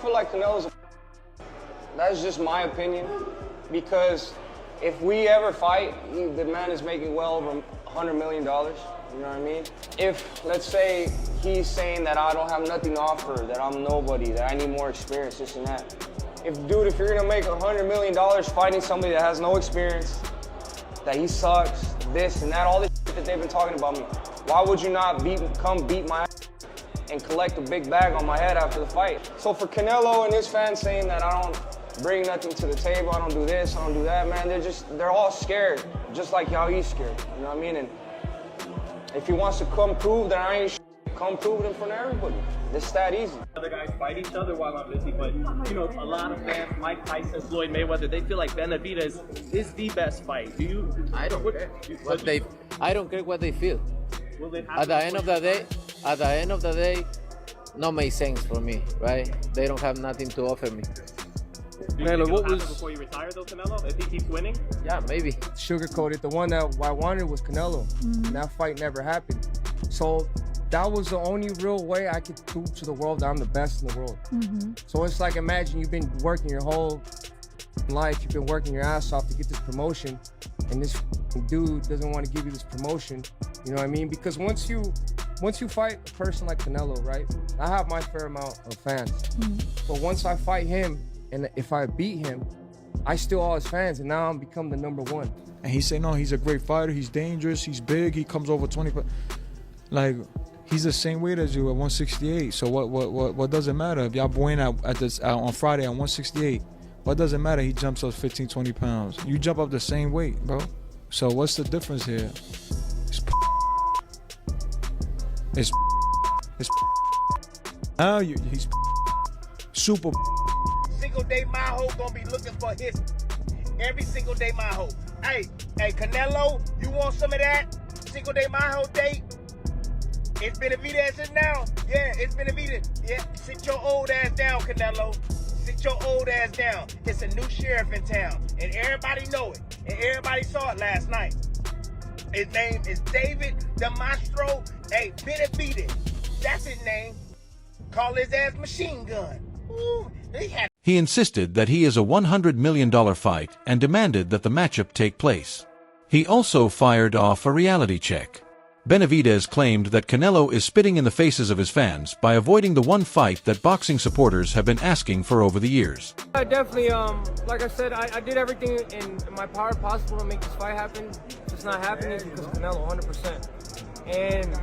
feel like Canelo's that's just my opinion, because if we ever fight, the man is making well over $100 million, you know what I mean? If, let's say, he's saying that I don't have nothing to offer, that I'm nobody, that I need more experience, this and that. If you're gonna make $100 million fighting somebody that has no experience, that he sucks, this and that, all this shit that they've been talking about me, why would you not come beat my ass and collect a big bag on my head after the fight? So for Canelo and his fans saying that I don't bring nothing to the table, I don't do this, I don't do that, man, they're all scared, just like how he's scared, you know what I mean? And if he wants to come prove that I ain't shit, come prove it in front of everybody. It's that easy. Other guys fight each other while I'm busy, but you know, a lot of fans, Mike Tyson, Floyd Mayweather, they feel like Benavidez is the best fight. Do you? I don't care I don't care what they feel. Will they At the end of the day, no make sense for me, right? They don't have nothing to offer me. Canelo, what was before you retire though, Canelo? If he keeps winning? Yeah, maybe. Sugarcoated. The one that I wanted was Canelo, and that fight never happened. So that was the only real way I could prove to the world that I'm the best in the world. So it's like, imagine you've been working your whole life, you've been working your ass off to get this promotion, and this dude doesn't want to give you this promotion, you know what I mean? Because once you fight a person like Canelo, right, I have my fair amount of fans, but once I fight him, and if I beat him, I steal all his fans, and now I'm become the #1. And he say, no, he's a great fighter, he's dangerous, he's big, he comes over 20, like, he's the same weight as you at 168. So what does it matter if y'all win on Friday at 168? What does it matter? He jumps up 15, 20 pounds. You jump up the same weight, bro. So what's the difference here? It's now he's super. Single day Maho gonna be looking for his every single day Maho. Hey, Canelo, you want some of that? Single day Maho date? It's Benavidez in now. Yeah, it's Benavidez. Yeah, sit your old ass down, Canelo. Sit your old ass down. It's a new sheriff in town, and everybody know it, and everybody saw it last night. His name is David DeMastro. Hey, Benavidez. That's his name. Call his ass Machine Gun. Ooh, He insisted that he is a $100 million fight and demanded that the matchup take place. He also fired off a reality check. Benavidez claimed that Canelo is spitting in the faces of his fans by avoiding the one fight that boxing supporters have been asking for over the years. I definitely, like I said, I did everything in my power possible to make this fight happen. It's just not happening because of Canelo, 100%. And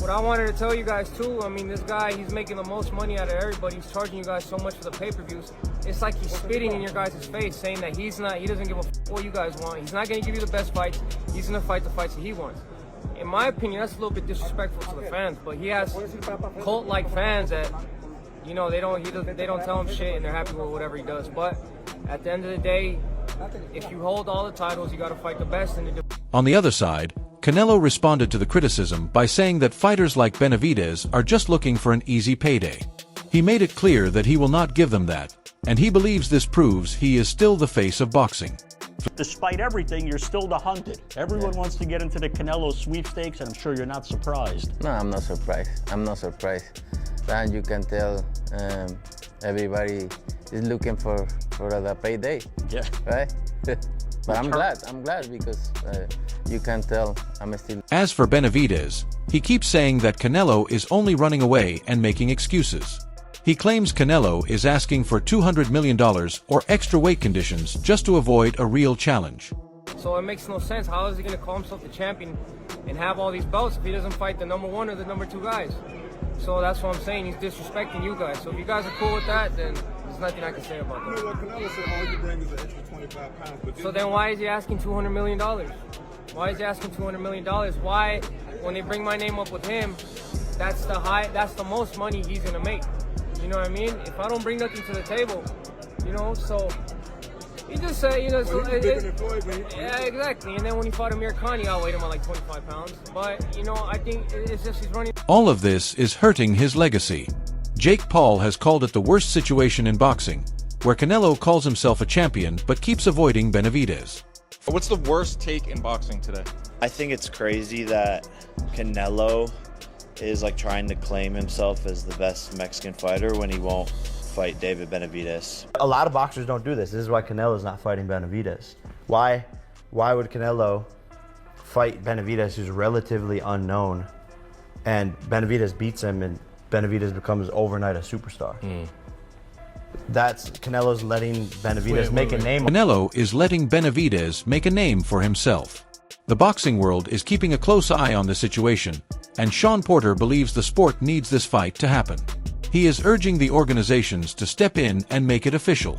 what I wanted to tell you guys too, I mean, this guy, he's making the most money out of everybody. He's charging you guys so much for the pay-per-views. It's like he's spitting in your guys' face, saying that he doesn't give a what you guys want. He's not going to give you the best fights. He's going to fight the fights that he wants. In my opinion, that's a little bit disrespectful to the fans, but he has cult-like fans that, you know, they don't tell him shit and they're happy with whatever he does. But at the end of the day, if you hold all the titles, you got to fight the best in the. On the other side, Canelo responded to the criticism by saying that fighters like Benavidez are just looking for an easy payday. He made it clear that he will not give them that, and he believes this proves he is still the face of boxing. Despite everything, you're still the hunted. Everyone wants to get into the Canelo sweepstakes, and I'm sure you're not surprised. No, I'm not surprised. I'm not surprised. And you can tell everybody is looking for the payday. Yeah. Right? But I'm glad because you can tell I'm still. As for Benavidez, he keeps saying that Canelo is only running away and making excuses. He claims Canelo is asking for $200 million or extra weight conditions just to avoid a real challenge. So it makes no sense. How is he going to call himself the champion and have all these belts if he doesn't fight the #1 or the #2 guys? So that's what I'm saying. He's disrespecting you guys. So if you guys are cool with that, then there's nothing I can say about that. Canelo said all you bring is an extra 25 pounds. But so then why is he asking $200 million? Why is he asking $200 million? Why, when they bring my name up with him, that's the most money he's going to make. You know what I mean? If I don't bring nothing to the table, you know, so he just said, you know, yeah, exactly. And then when he fought Amir Khan, he outweighed him at like 25 pounds. But, you know, I think it's just he's running. All of this is hurting his legacy. Jake Paul has called it the worst situation in boxing, where Canelo calls himself a champion but keeps avoiding Benavidez. What's the worst take in boxing today? I think it's crazy that Canelo is like trying to claim himself as the best Mexican fighter when he won't fight David Benavidez. A lot of boxers don't do this. This is why Canelo's not fighting Benavidez. Why would Canelo fight Benavidez, who's relatively unknown, and Benavidez beats him and Benavidez becomes overnight a superstar? That's Canelo's letting Benavidez make a name. Canelo is letting Benavidez make a name for himself. The boxing world is keeping a close eye on the situation, and Sean Porter believes the sport needs this fight to happen. He is urging the organizations to step in and make it official.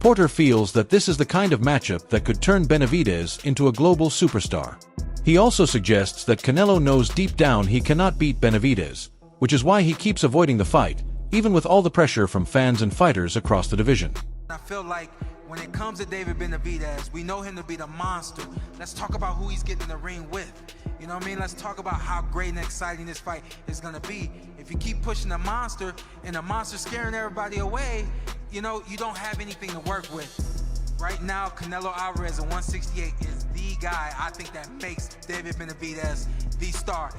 Porter feels that this is the kind of matchup that could turn Benavidez into a global superstar. He also suggests that Canelo knows deep down he cannot beat Benavidez, which is why he keeps avoiding the fight, even with all the pressure from fans and fighters across the division. I feel like when it comes to David Benavidez, we know him to be the monster. Let's talk about who he's getting in the ring with. You know what I mean? Let's talk about how great and exciting this fight is going to be. If you keep pushing the monster and the monster scaring everybody away, you know, you don't have anything to work with. Right now, Canelo Alvarez at 168 is the guy I think that makes David Benavidez the star.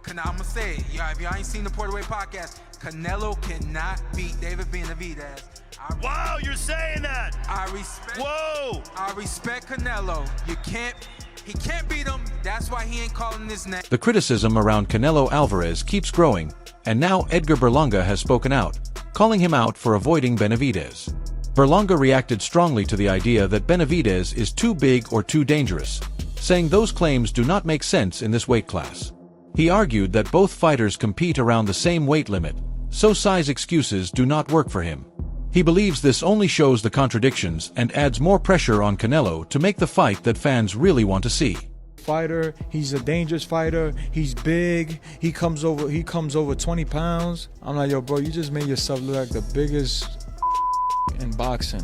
I'm going to say it. If y'all ain't seen the Porter Way podcast, Canelo cannot beat David Benavidez. Wow, you're saying that. I respect Canelo. He can't beat him. That's why he ain't calling his name. The criticism around Canelo Alvarez keeps growing, and now Edgar Berlanga has spoken out, calling him out for avoiding Benavidez. Berlanga reacted strongly to the idea that Benavidez is too big or too dangerous, saying those claims do not make sense in this weight class. He argued that both fighters compete around the same weight limit, so size excuses do not work for him. He believes this only shows the contradictions and adds more pressure on Canelo to make the fight that fans really want to see. Fighter, he's a dangerous fighter. He's big. He comes over 20 pounds. I'm like, yo, bro, you just made yourself look like the biggest in boxing.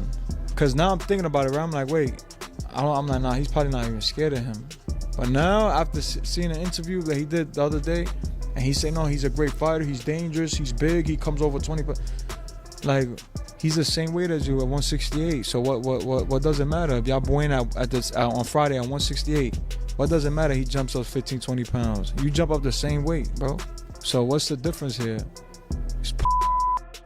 Cause now I'm thinking about it, right? I'm like, wait, I'm like, nah, he's probably not even scared of him. But now, after seeing an interview that he did the other day, and he said, no, he's a great fighter. He's dangerous. He's big. He comes over 20 pounds. Like, he's the same weight as you at 168. So what does it matter? If y'all going out on Friday at 168, what does it matter? He jumps up 15, 20 pounds. You jump up the same weight, bro. So what's the difference here?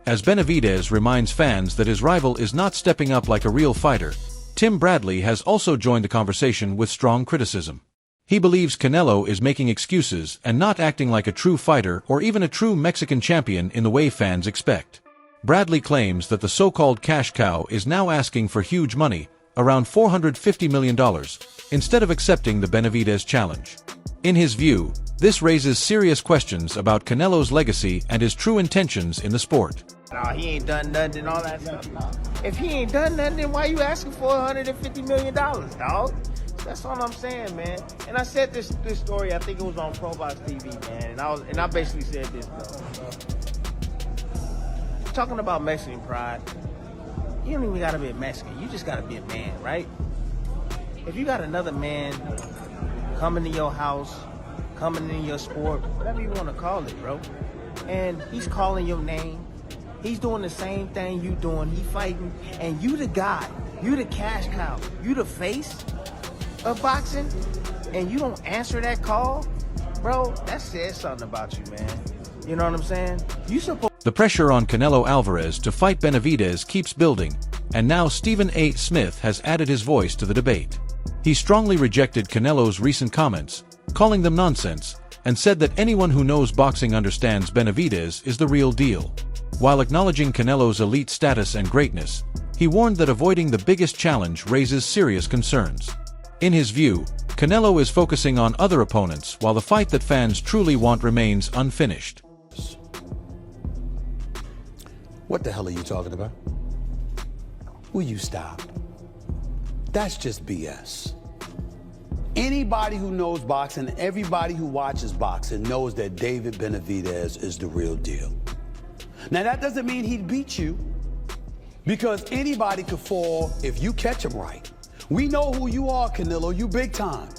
As Benavidez reminds fans that his rival is not stepping up like a real fighter, Tim Bradley has also joined the conversation with strong criticism. He believes Canelo is making excuses and not acting like a true fighter or even a true Mexican champion in the way fans expect. Bradley claims that the so-called cash cow is now asking for huge money, around $450 million, instead of accepting the Benavidez challenge. In his view, this raises serious questions about Canelo's legacy and his true intentions in the sport. Nah, he ain't done nothing and all that stuff. If he ain't done nothing, then why you asking for $150 million, dog? That's all I'm saying, man. And I said this story, I think it was on ProBox TV, man. And I basically said this, though. Talking about Mexican pride, you don't even gotta be a Mexican. You just gotta be a man, right? If you got another man coming to your house, coming in your sport, whatever you want to call it, bro, and he's calling your name, he's doing the same thing you doing, he fighting, and you the guy, you the cash cow, you the face of boxing, and you don't answer that call, bro, that says something about you, man. You know what I'm saying? The pressure on Canelo Alvarez to fight Benavidez keeps building, and now Stephen A. Smith has added his voice to the debate. He strongly rejected Canelo's recent comments, calling them nonsense, and said that anyone who knows boxing understands Benavidez is the real deal. While acknowledging Canelo's elite status and greatness, he warned that avoiding the biggest challenge raises serious concerns. In his view, Canelo is focusing on other opponents while the fight that fans truly want remains unfinished. What the hell are you talking about? Will you stop? That's just BS. Anybody who knows boxing, everybody who watches boxing knows that David Benavidez is the real deal. Now that doesn't mean he'd beat you, because anybody could fall if you catch him right. We know who you are, Canelo, you big time.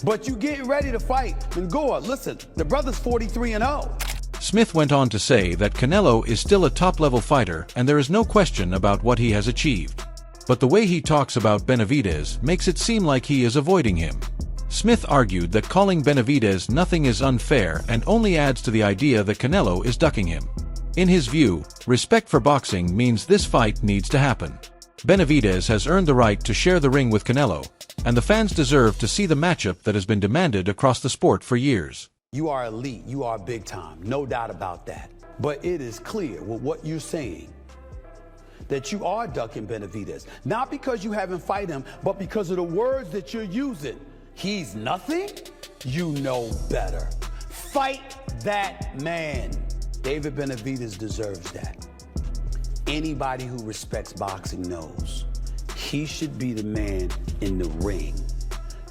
But you getting ready to fight. And Gore, listen, the brother's 43-0. Smith went on to say that Canelo is still a top-level fighter and there is no question about what he has achieved. But the way he talks about Benavidez makes it seem like he is avoiding him. Smith argued that calling Benavidez nothing is unfair and only adds to the idea that Canelo is ducking him. In his view, respect for boxing means this fight needs to happen. Benavidez has earned the right to share the ring with Canelo, and the fans deserve to see the matchup that has been demanded across the sport for years. You are elite, you are big time, no doubt about that. But it is clear with what you're saying that you are ducking Benavidez. Not because you haven't fight him, but because of the words that you're using. He's nothing? You know better. Fight that man. David Benavidez deserves that. Anybody who respects boxing knows he should be the man in the ring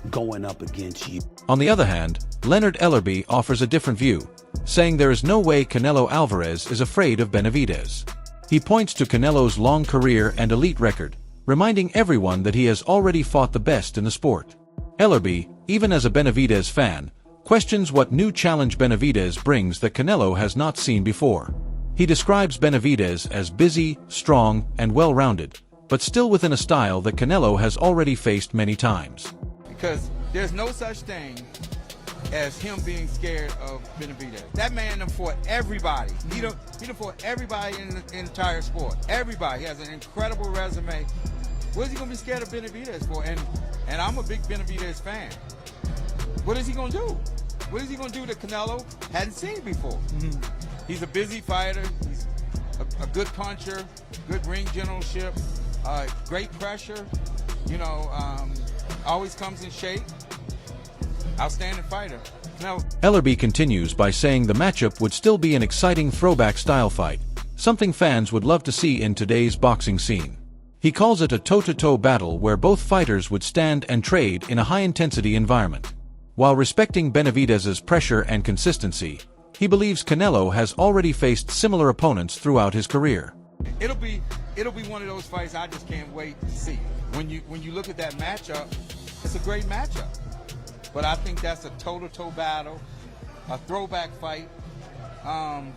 going up against you. On the other hand, Leonard Ellerby offers a different view, saying there is no way Canelo Alvarez is afraid of Benavidez. He points to Canelo's long career and elite record, reminding everyone that he has already fought the best in the sport. Ellerby, even as a Benavidez fan, questions what new challenge Benavidez brings that Canelo has not seen before. He describes Benavidez as busy, strong, and well-rounded, but still within a style that Canelo has already faced many times. Because there's no such thing as him being scared of Benavidez. That man done fought everybody. He done fought everybody in the entire sport. Everybody. He has an incredible resume. What is he going to be scared of Benavidez for? And I'm a big Benavidez fan. What is he going to do? What is he going to do that Canelo hadn't seen before? He's a busy fighter. He's a good puncher, good ring generalship, great pressure. You know, always comes in shape. Outstanding fighter. Ellerby continues by saying the matchup would still be an exciting throwback style fight, something fans would love to see in today's boxing scene. He calls it a toe-to-toe battle where both fighters would stand and trade in a high-intensity environment. While respecting Benavidez's pressure and consistency, he believes Canelo has already faced similar opponents throughout his career. It'll be one of those fights I just can't wait to see. When you look at that matchup, it's a great matchup. But I think that's a toe-to-toe battle, a throwback fight. I'd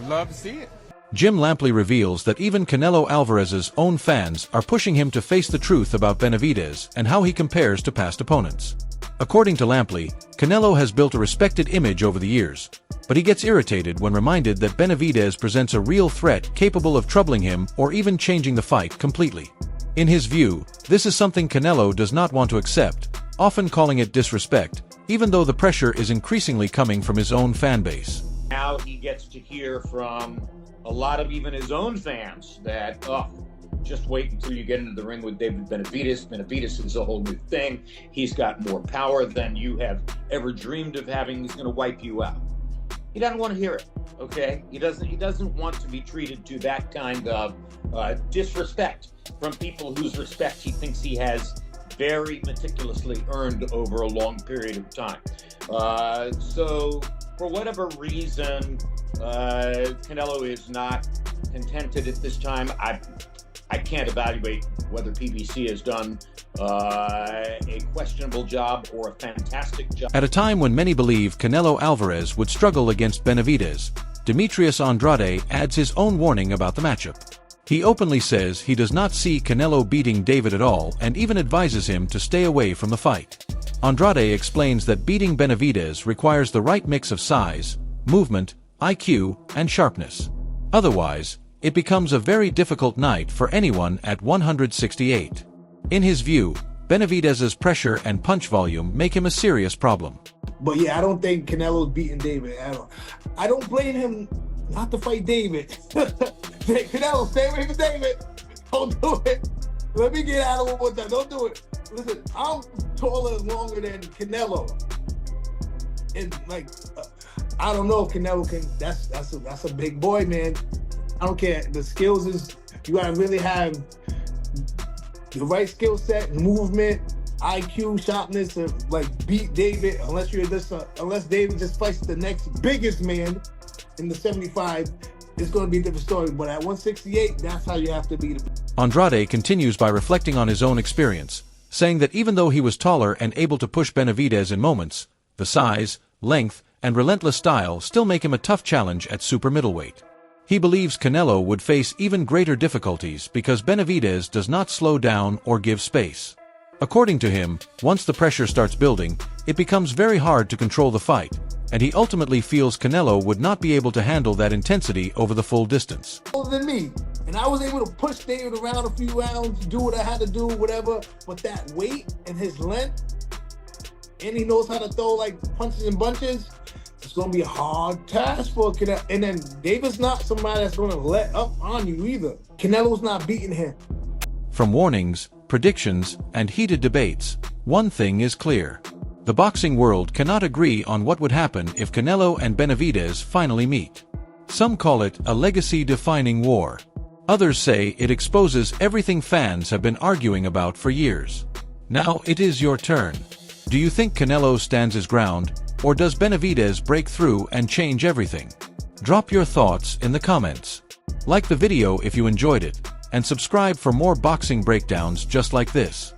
love to see it. Jim Lampley reveals that even Canelo Alvarez's own fans are pushing him to face the truth about Benavidez and how he compares to past opponents. According to Lampley, Canelo has built a respected image over the years, but he gets irritated when reminded that Benavidez presents a real threat capable of troubling him or even changing the fight completely. In his view, this is something Canelo does not want to accept, often calling it disrespect, even though the pressure is increasingly coming from his own fan base. Now he gets to hear from a lot of even his own fans that, just wait until you get into the ring with David Benavidez. Benavidez is a whole new thing. He's got more power than you have ever dreamed of having. He's going to wipe you out. He doesn't want to hear it, okay? He doesn't want to be treated to that kind of disrespect from people whose respect he thinks he has very meticulously earned over a long period of time. So for whatever reason, Canelo is not contented at this time. I can't evaluate whether PBC has done a questionable job or a fantastic job. At a time when many believe Canelo Alvarez would struggle against Benavidez, Demetrius Andrade adds his own warning about the matchup. He openly says he does not see Canelo beating David at all and even advises him to stay away from the fight. Andrade explains that beating Benavidez requires the right mix of size, movement, IQ, and sharpness. Otherwise, it becomes a very difficult night for anyone at 168. In his view, Benavidez's pressure and punch volume make him a serious problem. But yeah, I don't think Canelo's beating David. I don't blame him not to fight David. Canelo, stay away from David. Don't do it. Let me get out of it one time. Don't do it. Listen, I'm taller and longer than Canelo. And I don't know if Canelo can. That's a big boy, man. I don't care. The skills is, you gotta really have the right skill set, movement, IQ, sharpness to beat David. Unless David just fights the next biggest man in the 75, it's gonna be a different story. But at 168, that's how you have to beat him. Andrade continues by reflecting on his own experience, saying that even though he was taller and able to push Benavidez in moments, the size, length, and relentless style still make him a tough challenge at super middleweight. He believes Canelo would face even greater difficulties because Benavidez does not slow down or give space. According to him, once the pressure starts building, it becomes very hard to control the fight, and he ultimately feels Canelo would not be able to handle that intensity over the full distance. Than me, and I was able to push David around a few rounds, do what I had to do, whatever. But that weight and his length, and he knows how to throw like punches and bunches. It's gonna be a hard task for Canelo. And then David's not somebody that's gonna let up on you either. Canelo's not beating him. From warnings, predictions, and heated debates, one thing is clear. The boxing world cannot agree on what would happen if Canelo and Benavidez finally meet. Some call it a legacy-defining war. Others say it exposes everything fans have been arguing about for years. Now it is your turn. Do you think Canelo stands his ground, or does Benavidez break through and change everything? Drop your thoughts in the comments. Like the video if you enjoyed it, and subscribe for more boxing breakdowns just like this.